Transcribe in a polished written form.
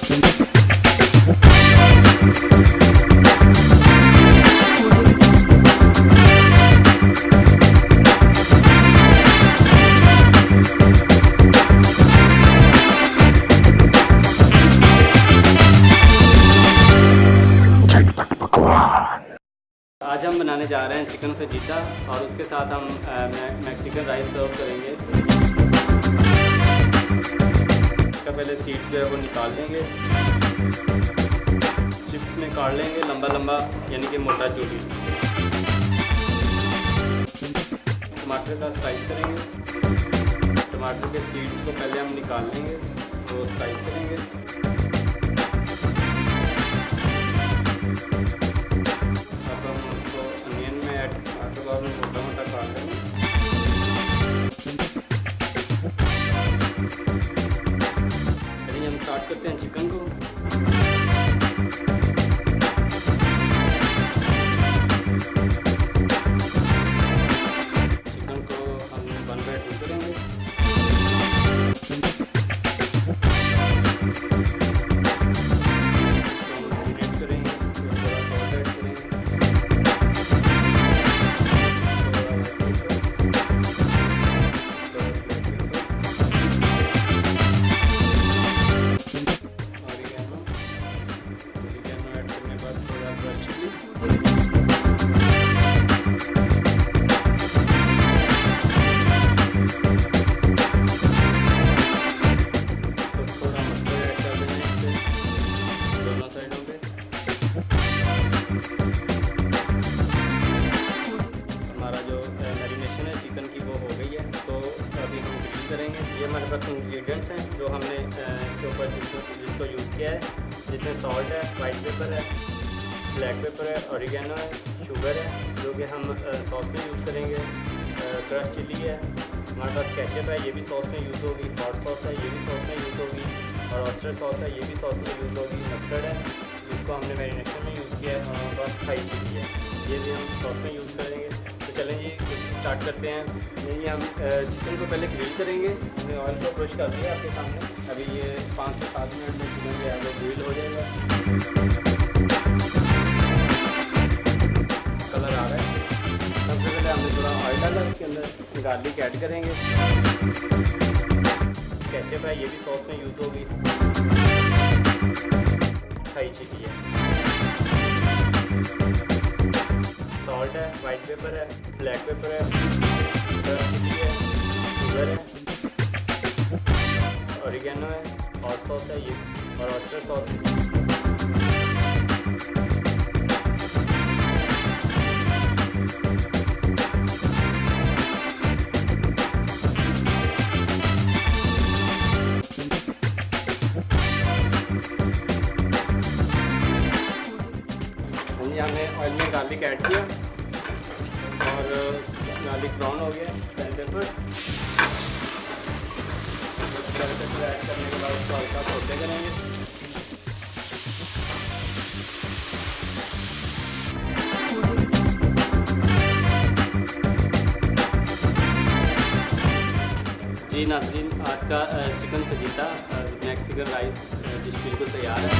झटपट पकवान। आज हम बनाने जा रहे हैं चिकन फजीता और उसके साथ हम मैक्सिकन राइस सर्व करेंगे। इसका पहले सीड जो है वो निकाल लेंगे, चिप्स में काट लेंगे लंबा लंबा, यानी कि मोटा चूरी। टमाटर का स्लाइस करेंगे। टमाटर के सीड्स को पहले हम निकाल लेंगे, वो स्लाइस करेंगे। मोटा मोटा काट लेंगे। चलिए हम स्टार्ट करते हैं चिकन को। चिकन को हम 1/2 करेंगे। ये हमारे पास इंग्रेडिएंट्स हैं जो हमने इसके ऊपर जिसको यूज़ किया है, जिसमें सॉल्ट है, वाइट पेपर है, ब्लैक पेपर है, ऑरिगेनो है, शुगर है जो कि हम सॉस में यूज़ करेंगे, क्रश चिली है, हमारे पास केचप है, ये भी सॉस में यूज़ होगी, हॉट सॉस है, ये भी सॉस में यूज़ होगी, और ऑयस्टर सॉस है, ये भी सॉस में यूज़ होगी, मस्टर्ड है जिसको हमने मैरिनेशन में यूज़ किया है, और हमारे पास थाई चिली है, ये भी हम सॉस में यूज़ करेंगे। तो चलें जी स्टार्ट करते हैं। यही हम चिकन को पहले ग्रिल करेंगे। हमने ऑयल को ब्रश कर दिया आपके सामने। अभी ये 5 से 7 मिनट में चिकन जो है वो ग्रिल हो जाएगा। कलर आ रहा है। सबसे पहले हमने थोड़ा ऑयल डाला, उसके अंदर गार्लिक ऐड करेंगे। केचप है, ये भी सॉस में यूज़ होगी, थाई चिली है, सॉल्ट है, वाइट पेपर है, ब्लैक पेपर है, चिली है, शुगर है, ऑरिगेनो है, हॉट सॉस है ये, और ऑयस्टर सॉस। हमने ऑयल में गार्लिक ऐड किया और गार्लिक ब्राउन हो गया। बेल पेपर ऐड करने के बाद उसको हल्का सौटे करेंगे। जी नाज़रीन, आज का chicken fajita Mexican rice dish बिल्कुल तैयार है।